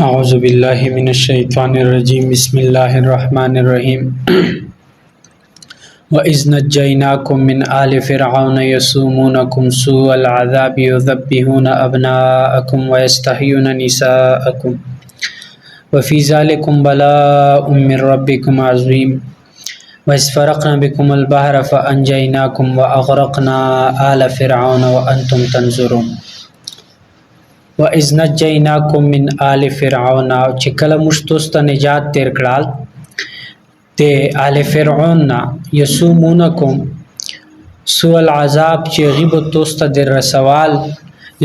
أعوذ بالله من الشيطان الرجيم بسم الله الرحمن الرحيم وإذ نجيناكم من آل فرعون يسومونكم سوء العذاب يذبحون أبناءكم ويستحيون نساءكم وفي ذلكم بلاء من ربكم عظيم وإذ فرقنا بكم البحر فأنجيناكم وأغرقنا آل فرعون وأنتم تنظرون وَإِذْ نَجَّيْنَاكُمْ مِنْ آلِ فِرْعَوْنَ چې کله موږ تاسو ته نجات تیر کړل د آل فرعون نه یسومونکم سوء العذاب چې غیب تاسو ته در رسوال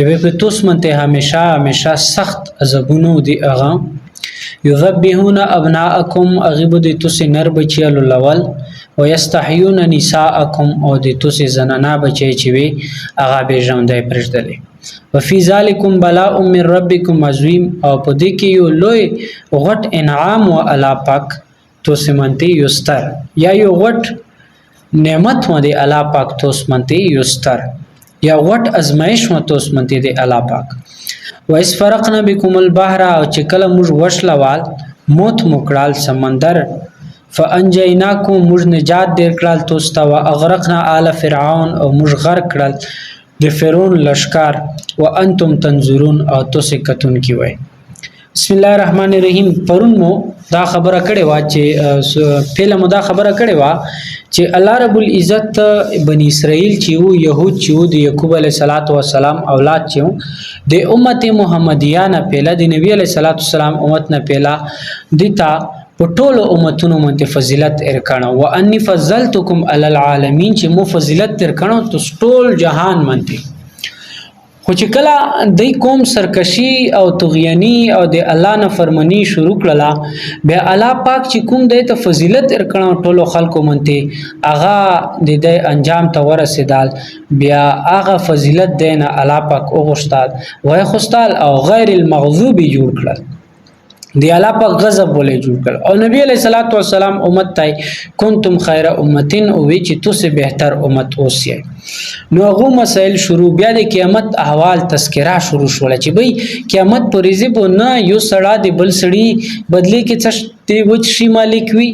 یوه په تاسو منته همیشه سخت عذابونه دي هغه یذبحون ابناءکم غیب د تاسو نر بچی لول ويستحيون نساءکم او د تاسو زنانا بچی چې وي هغه به ژوندۍ پرېږدلې وفي ذلكم بلاء من ربكم عظيم او په دې کې یو لوی غټ انعام او الله پاک تو سمنتي یستر یا یو غټ نعمت و دی الله پاک تو سمنتي یستر یا غټ ازمایش و تو سمنتي دی الله پاک وَإِذْ فَرَقْنَا بِكُمُ الْبَحْرَ او چې کله موږ وشلوال موت مکړال سمندر فانجیناکم موږ نجات در کړل تاسو ته واغرقنا آل فرعون او موږ غرق کړل د فرعون لشکار وانتم تنظرون او تاسو کتون کی وای بسم الله الرحمن الرحیم پرون مو دا خبره کړې وا چې پهله مو دا خبره کړې وا چې الله رب العزت بنی اسرائیل چې وو يهود چې وو د یعقوب علیه السلام اولاد چې وو د امت محمدیه نه پهله د نبی علیه السلام امت نه پهله دتا په ټولو امتونو باندې فضیلت ارکانه و انی فضلتکم علی العالمین چې مو فضیلت ارکانه تاسو ټول جهان باندې خو چې کله د قوم سرکشي او طغیانی او د الله نه فرمانی شروع کړه بیا الله پاک چې کوم د ته فضیلت ارکانه ټولو خلکو باندې هغه د انجام ته ورسېدل بیا هغه فضیلت دینه الله پاک او غشتال وای خوستال او غیر المغضوب جوړ کړل دی الله پاک غضب ولې جوړ کړ او نبی علیہ الصلوۃ والسلام امت ته کنتم خیر امتين او وی چې تاسو بهتر امت اوسئ نو هغه مسائل شروع بیا د قیامت احوال تذکرہ شروع شول چې بھئی قیامت پرېزه بو نه یو سړی د بل سړی بدلی کې څه دی وچ شي مالک وی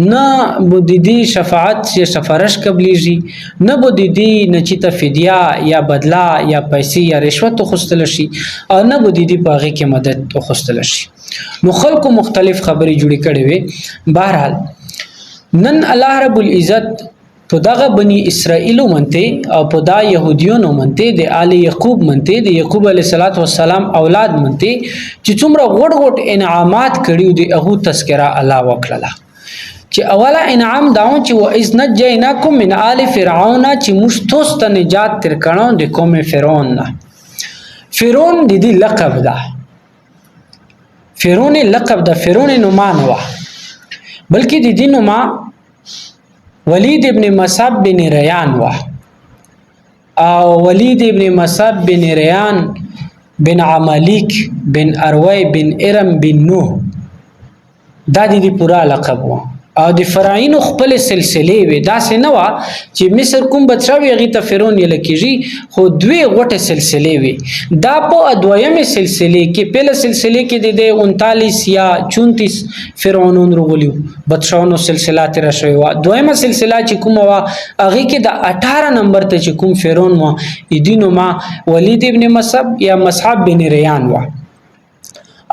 نه بو د دې شفاعت یا سفارش قبليږي نه بو د دې نچته فدیه یا بدلا یا پیسې یا رشوت خوستل شي او نه بو د دې باغې کې مدد خوستل شي نو خلکو مختلف خبرې جوړې کړې وي بهرحال نن الله رب العزت په دغه بنی اسرائیل منته او په دا يهوديونو منته د آل یعقوب منته د یعقوب علیه السلام اولاد منته چې څومره غټ انعامات کړیو د هغه تذکرہ الله وکړه چې اوله انعام داو چې و اذ نجیناکم من آل فرعون چې مستوست نجات تر کړو د قوم فرعون نه فرعون د دې لقب ده فرعون لقب د فرعون نو مانوا بلکې د دې نو ما ولید ابن مصعب بن ریان وا او ولید ابن مصعب بن ریان بن عمالیک بن اروی بن ارم بن نوح دا د دې پورا لقب وا او د فرعون خپل سلسله وي دا څه نه وا چې مصر کوم بچاوي غي ته فرعون لکېږي خو دوی غټه سلسله وي دا په ادویمه سلسله کې پهله سلسله کې د 39 یا 34 فرعونون رغلیو بچاونو سلسله تر شوی وا دویمه سلسله چې کوم وا هغه کې د 18 نمبر ته چې کوم فرعون وا ادینو ما ولید ابن مصعب یا مصعب بن ریان وا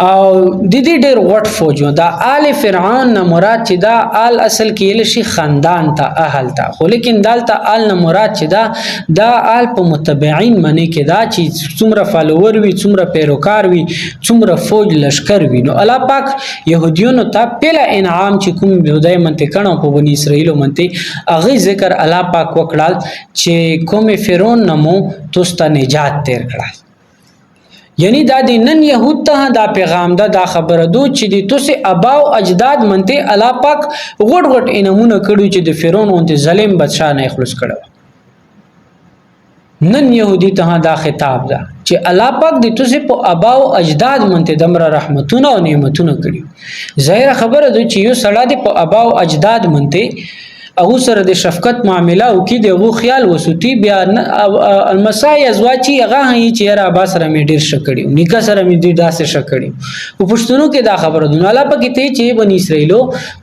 او د دې ډېر غټ فوج دا آل فرعون نه مراد چې دا آل اصل کې لشي خاندان ته اهل ته خو لیکن دالته آل نه مراد چې دا آل په متبعين معنی کې دا چې څومره فالوور وي څومره پیروکار وي څومره فوج لشکر وي نو الله پاک يهوديونو ته پهلا انعام چې کوم بدای منطقه په بنی اسرائیل منته اغه ذکر الله پاک وکړل چې کوم فرعون نمو توسته نجات تیر کړل یعنی دا د نن يهود ته دا پیغام دا خبره دو چې د توسه ابا او اجداد منته الله پاک غټ انمونه کړو چې د فرعون اونته ظالم بادشاہ نه خلاص کړو نن يهودي ته دا خطاب ده چې الله پاک د توسه په ابا او اجداد منته دمر رحمتونه او نعمتونه کړو ظاهر خبره ده چې یو سړی د په ابا او اجداد منته هغه سره د شفقت معامله او کې دغه خیال وسوتی بیا المسای ازواجی هغه هي چې را با سره می ډیر شکړي نیکه سره می ډیر داسې شکړي په پښتنو کې دا خبره ده الله پکې ته چې بنی اسرائیلو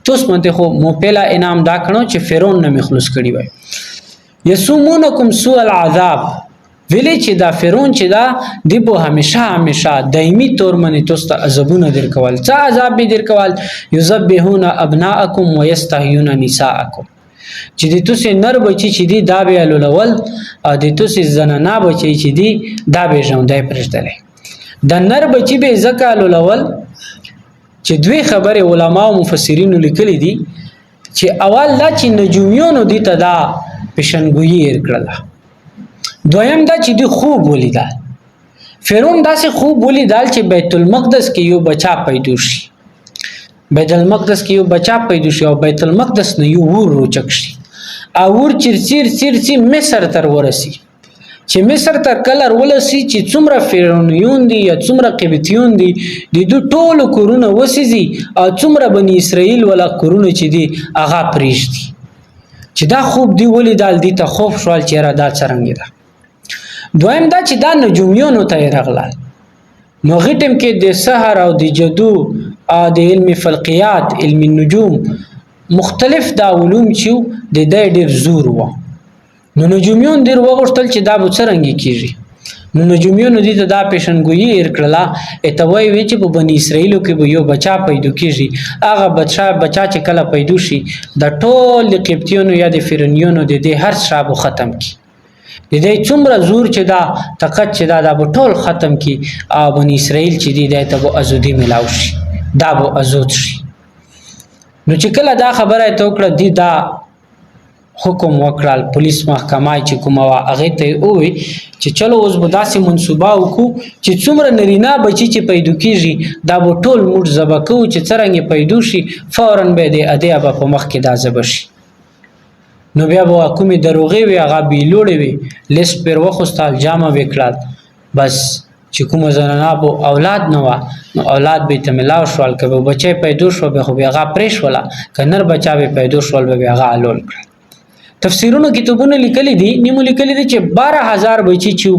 توس منته خو مو پهلا انعام دا کړو چې فرعون نه مخلص کړي وای یسومونکم سوء العذاب ویلې چې دا فرعون چې دا دی په همیشه دایمي تور منی توسته عذابونه در کول څه عذاب به در کول یذبحون ابناءکم ويستحيون نساءکم چې د توسې نر بچي چې دی دا به لولول او د توسې زنانا بچي چې دی دا به ژوندۍ پرېږدلې د نر بچي به ځکه لولول چې دوی خبره علما او مفسرین لیکلي دي چې اول دا چې نجومیونو دي ته دا پېشنګویي کړله دویم دا چې دی خوب ولیدل فرعون داسې خوب ولیدل چې بیت المقدس کې یو بچا پیدا شي بیت المقدس کې یو بچا پیدا شي او بیت المقدس نه یو ور روچک شي او ور چیر مصر تر ورسی چې مصر تر کلر ولسی چې څومره فرعونیون دي یا څومره قبطیون دي د دوی ټول کورونه وسیږي او څومره بنی اسرائیل ولا کورونه چې دي هغه پریشتي چې دا خوب دی ولیدل دي ته خوف شوال چې را دا څنګه ده دویم دا چې دا نجومیونو ته راغله نو غټم کې د سحر او د جادو او د علم فلقیات علم النجوم مختلف دا علوم چې د ډېر زور و نو نجومیون ډېر وغوښتل چې دا به څنګه کیږي نو نجومیون دي ته دا پیشنګویي ورکړه اته وی چې په بنی اسرائیلو کې به یو بچا پیدا کیږي هغه بچا چې کله پیدا شي د ټول قبطیونو یا د فرعونیونو د هر شابو ختم کی د دې څومره زور چې دا طاقت چې دا به ټول ختم کی او بنی اسرائیل چې دی ته به ازودي ملاو شي دا به ازود شي نو چې کله دا خبره ته وکړه دی دا حکم وکړل پولیس محکمه چې کومه هغه ته وې چې چلو اوس به داسې منصوبه وکړو چې څومره نرینا بچی چې پیدا کیږي دا به ټول موږ ذبح کوو چې څنګه پیدا شي فورا به د ادیا په مخ کې دا ذبح شي نو بیا به کومې دروغې وي هغه بیلوړې وي لیست پر وخوستال جامه وکړل بس چې کوم زنانه بو اولاد نه و نو اولاد به تملاو شوال کبه بچي پیدا شو به خو بیا هغه پرېښ ولا کنر بچا به پیدا شول به هغه علول کړ تفسیرونو کتابونه لیکلي دي نیمو لیکلي دي چې 12000 بچي چې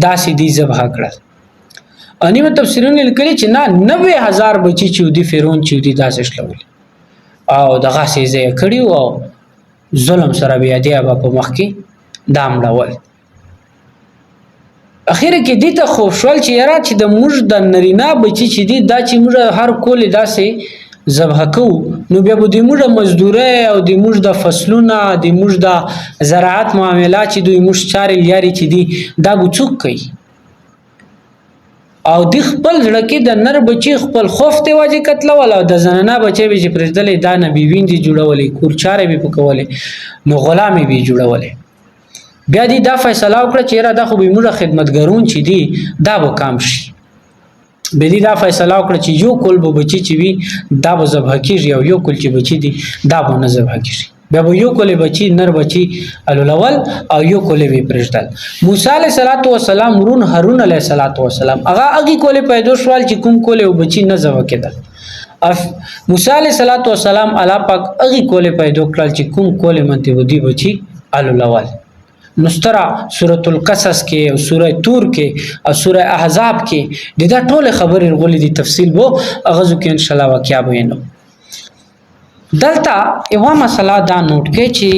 داسې دي ذبح کړل انیمه تفسیرونه لیکلي چې نه 90000 بچي چې دی فرعون چې دی داسې شلول او دغه سيزه کړی او ظلم سره بیا دی په مخ کې دام ډول اخیره کې دي ته خوشحال چې یاره چې د موږ د نرینا بچي چې دي دا چې موږ هر کول داسې ذبح کو نو بیا به د موږ مزدوره او د موږ د فصلونه د موږ د زراعت معاملات چې دوی موږ چارې لري چې دي دا څوک کوي او د خپل ځړ کې د نر بچي خپل خوف ته واجی قتل ولا د زنانه بچي به پرځدلې دا نه بیوین دي جوړولې کور چارې به پکولې نو غلامي به جوړولې بیا دې دا فیصله وکړه چې را د خو به موږ خدمتګارون چې دي دا به کام شي به دې دا فیصله وکړه چې یو کول به بچي چې وي دا به ذبح کیږي او یو کول چې بچي دي دا به نه ذبح کیږي بیا به یو کول بچي نر بچي الولول او یو کول به پرځدل موسی علیه السلام ورون هارون علیه السلام هغه کول پیدا شوال چې کوم کول او بچي نه ذبح کېدل موسی علیه السلام الله پاک هغه کول پیدا کړل چې کوم کول منته ودی بچي الولول نسترا سورۃ القصص کې او سورۃ تور کې او سورۃ احزاب کې دا ټول خبرې غولې دي تفصیل وو اغازو کې ان شاء الله واقعیا وینو دلته یو مسله دا نوٹ کې چې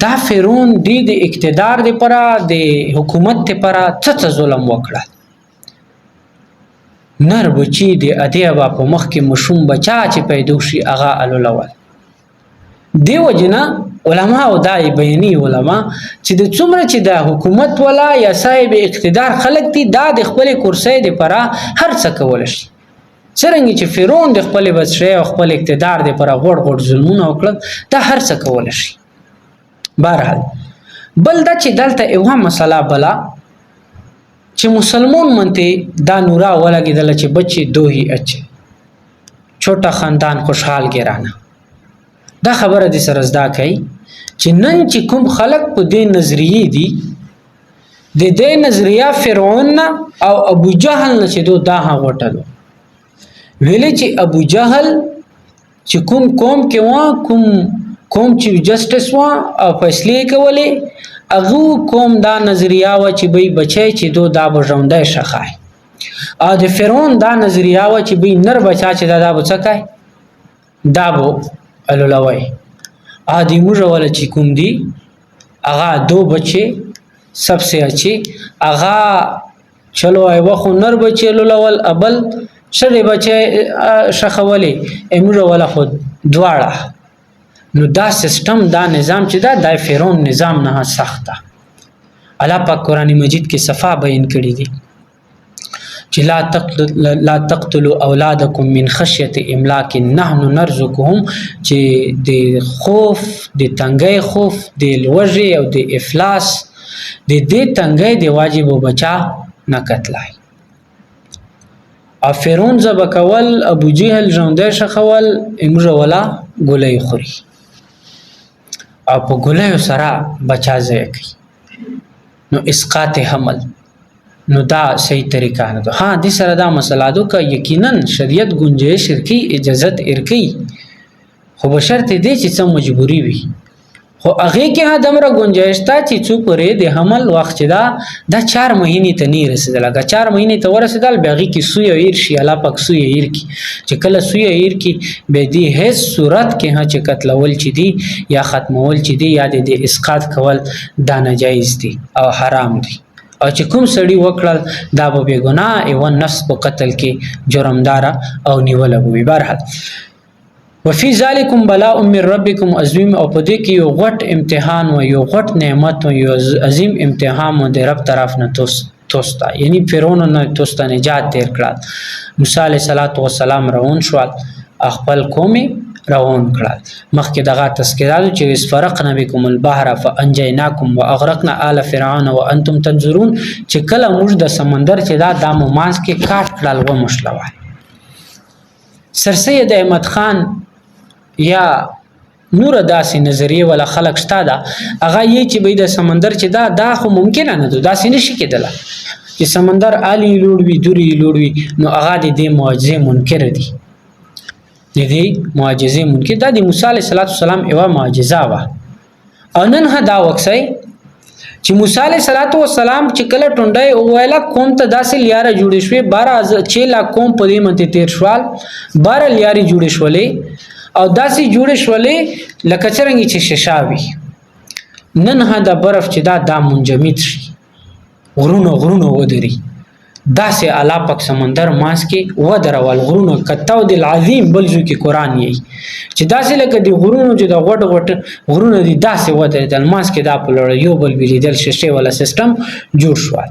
دا فرعون د اقتدار لپاره د حکومت لپاره څه ظلم وکړ نر بچی د ادیبا په مخ کې مشوم بچا چې پیدا شي اغا الولول دیو جنا علما او دای بیانی علما چې د څومره چې د حکومت ولا یا صاحب اقتدار خلق دي دا د خپل کرسۍ د پره هر څه کول شي څنګه چې فرعون د خپل بچي او خپل اقتدار د پره غوړ ظلمونه وکړل دا هر څه کول شي بهرحال بل دا چې دلته یو مسله بلا چې مسلمان منته دا نورا ولګیدل چې بچي دوی اچي छोटा خاندان خوشحال ګرانه دا خبره د سره زدا کوي چې نن چې کوم خلق په دې نظریه دي د دې نظریه فرعون او ابو جهل نه چې دا غوټلو ویلې چې ابو جهل چې کوم قوم کې وا کوم کوم چیف جسټس و او فیصله کولې هغه کوم دا نظریه و چې به بچی چې دو دا به ژوندی شخای او د فرعون دا نظریه و چې به نر بچا چې دا به څه کوي دا به الولوي ا دې موږ ولا چې کوم دی هغه دو بچي सबसे अच्छी اغا چلو ایو خو نر بچی لول ابل شری بچی شخولی امرو ولا خود دواړه نو دا سیستم دا نظام چې دا فرعون نظام نه سخته الله پاک قران مجید کې صفا بیان کړی دی چې لا تقتلوا اولادکم من خشیه املاک نحن نرزقهم چې د خوف د تنګي خوف د لوږې او د افلاس د دې تنګي د واجب بچا نه قتلای او فرعون زبکول ابو جهل ژوندې شخول امر ولا ګولې خوري او په ګولې سره بچا ځای کوي نو اسقاط حمل نو دا صحیح طریقه نه ده ها د سره دا مسله ده ک یقینا شریعت گنجائش شرکی اجازت ارکی خو بشرط دی چې څه مجبوری وي خو هغه کې ادمره گنجائش تا چې څو پرې د حمل وخت دا 4 مهینې ته نه رسیدل 4 مهینې ته ورسیدل بیا کې سوی ایر شي الله پاک سوی ایر کی چې کله سوی ایر کی به دی هیڅ صورت کې ها چې قتلول چې دی یا ختمول چې دی یا د اسقاط کول دا ناجایز دي او حرام دي او چې کوم سړی وکړل دا به ګناه او نفس په قتل کې جرمدار او نیول به بهرحال وفي ذلكم بلاء من ربكم عظیم او په دې کې یو غټ امتحان او یو غټ نعمت او یو عظیم امتحان مو د رب طرف نه توستا یعنی فرعون نه توستا نجات تیر کړل موسی علیه السلام روان شو خپل قومي روان کړل مخکې دغه تذکرات چې فرقنا بكم البحر فانجيناكم واغرقنا آل فرعون وانتم تنظرون چې کله موږ د سمندر چې دا د ماس کې کاټ کړل و مشلوه سر سید احمد خان یا نور داسې نظریه ولا خلق شته دا هغه یې چې به د سمندر چې دا خو ممکن نه ده داسې نشي کېدل چې سمندر عالی لوړوي دوری لوړوي نو هغه د دې معجزې منکر دي د دې معجزې منکر دا د موسی علیه السلام یو معجزه و او نن دا وکسي چې موسی علیه السلام چې کله ټونډه ویلا قوم ته داسې لیاره جوړې شوې 12 لا قوم په دې منته تیر شوال 12 لیاري جوړې شولې او داسې جوړې شولې لکه څنګه چې ششاوي نن دا برف چې دا منجمد شي غرونو ودري داسې الله پاک سمندر ماس کې ودرول غرونو کتاو د العظیم بلځو کې قران یې چې داسې لکه د غرونو چې د غټ غرونو دي داسې ودرېدل ماس کې دا په لړ یو بل بلیدل ششه ولا سیستم جوړ شو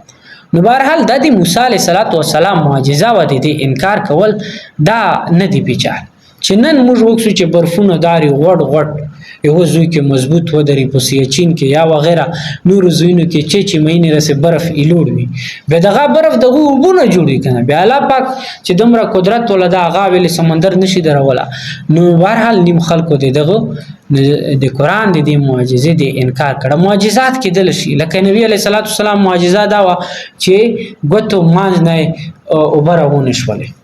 نو بهرحال د موسی علیه السلام معجزه و د انکار کول دا نه دی پیچار چې نن موږ وکړو چې برفونه داري غټ یو زوی کې مضبوط ودري په سیاچین کې یا وغیرہ نور زوینو کې چې مینه رسې برف ایلوړوي به دغه برف دغه وبونه جوړي کنه بیا الله پاک چې دمره قدرت ولدا هغه ویل سمندر نشي دروله نو بهرحال نیم خلکو دغه د قران د معجزې د انکار کړه معجزات کې دل شي لکه نبی علیه السلام معجزه دا و چې غوتو مانځ نه اوبرونه شولې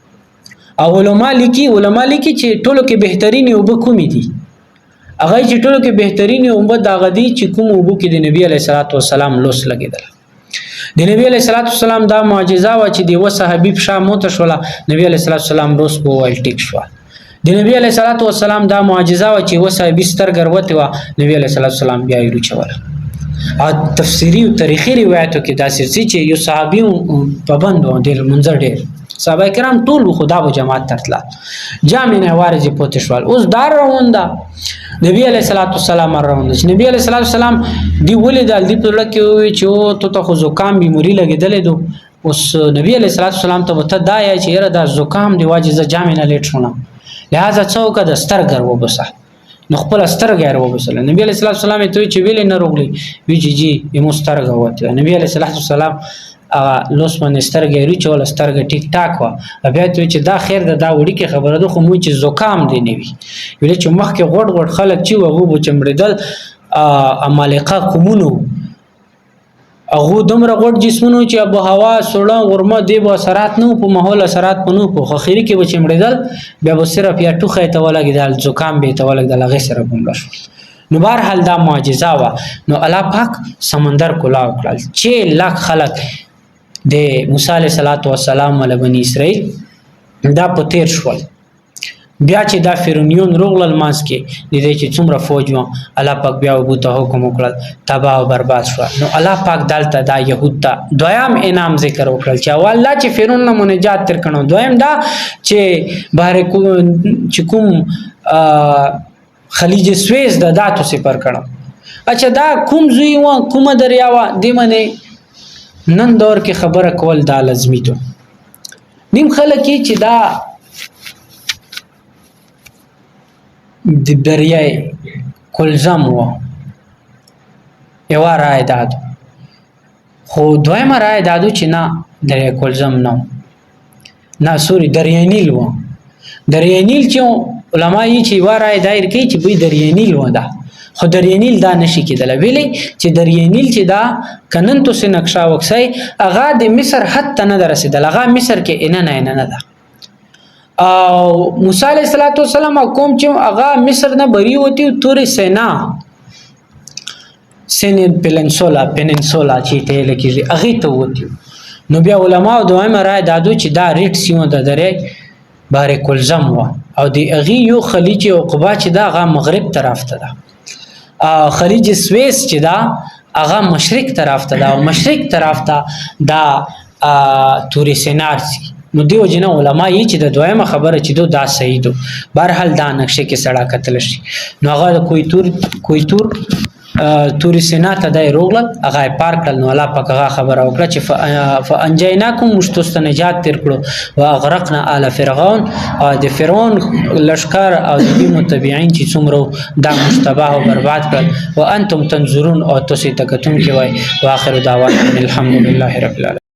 او علماء لیکي چې ټولو کې بهترین یو بکومې دي هغه چې ټولو کې بهترین یو د غدي چې کوم وبو کې د نبی علیه السلام لوس لګیدل د نبی علیه السلام دا معجزه و چې د وصحابي په شام موت شوله نبی علیه السلام روس په وایل ټیک شو د نبی علیه السلام دا معجزه و چې وصحابي سترګر وته و نبی علیه السلام بیا یې لوچول او تفسیری او تاریخي روایتو کې دا چې یو صحابي پابند و د منځ ډېر صحابه کرام ټول خدا په جماعت ترتلا جامع نه وارجه پوت شوال اوس دار روان دا نبی علیہ السلام روان دا نبی علیہ السلام دی ولید د په لکه وی چې تو خو زکام بیماری لګیدل دو اوس نبی علیہ السلام ته وته دا یا چې را د زکام دی واجه جامع نه لیټ شونه لہذا څوک د سترګر و بسه نو خپل سترګر و بسه نبی علیہ السلام ته چې ویل نه روغلی وی چې جی یې مسترګ وته نبی علیہ السلام لوس باندې سترګې ریچ ول سترګې ټیک ټاک و بیا ته چې دا خیر دا وړي کې خبره ده خو مو چې زکام دی نه وی ویل چې مخکې غوړ خلک چې وغو بو چمړدل عمالقه کومونو هغه دومره غوړ جسمونو چې ابو هوا سوړه ورمه دی به اثرات نو په ماحول اثرات پنو په اخري کې به چمړدل بیا به صرف یا ټوخه ته ولګیدل زکام به ته ولګیدل هغه سره بومل شو نو بهرحال دا معجزه وا. نو الله پاک سمندر کولاو کړل 6 لک خلک د موسی علیه السلام ول بنی اسرائیل دا په تیر شول. بیا چې دا فرعونیون روغلل ماس کې د دې چې څومره فوج و الله پاک بیا وبو ته حکم وکړل تباہ او برباد شو. نو الله پاک دلته دا يهود ته دویم انعام ذکر وکړل چې اول الله چې فرعون نه منجات تر کړو، دویم دا چې بهر چې کوم خلیج سویس د داتو سپر کړو. اچھا دا کوم زوی و کومه دریا و دی منه نن دور کې خبره کول دا لازمي ته نیم خلک چې دا د دریای کلزم و یو رای دادو، خو دویمه رای دادو چې نه دریای کلزم نه سوري دریای نیل و. دریای نیل چې علماء چې یو رای دایر کوي چې به دریای نیل و ده، خو دریای نیل دا نشي کېدل. ویلې چې دریای نیل چې دا کنن تو سه نقشه وکسای هغه د مصر حد ته نه رسیدل، هغه مصر کې نه ده. او موسی علیه السلام قوم چې هغه مصر نه بری وتی تور سینا پیننسولا چې ته لکه هغه ته وتی. نو بیا علما دویمه رای دادو چې دا ریټ سیمه د درې بحر کلزم و او د هغه یو خلیج عقبه چې دا هغه مغرب طرف ته ده، خلیج سویس چې دا هغه مشرق طرف ته ده او مشرق طرف ته دا تور سینار سي. نو دیو جن علماء یې چې د دویمه خبره چې دا صحیح دو. بهرحال دا نقشه کې سړه کتل شي. نو هغه کوئی تور سینا ته د روغل هغه پارک کړل. نو الله پاک هغه خبره وکړه چې فانجیناکم مستنجات تر کړو واغرقنا آل فرعون، او د فرعون لشکر او د متبعين چې څومره دا مشتبه او برباد کړل وانتم تنظرون او تاسو ته کتون کې وای. واخر دعوانا الحمدلله رب العالمین.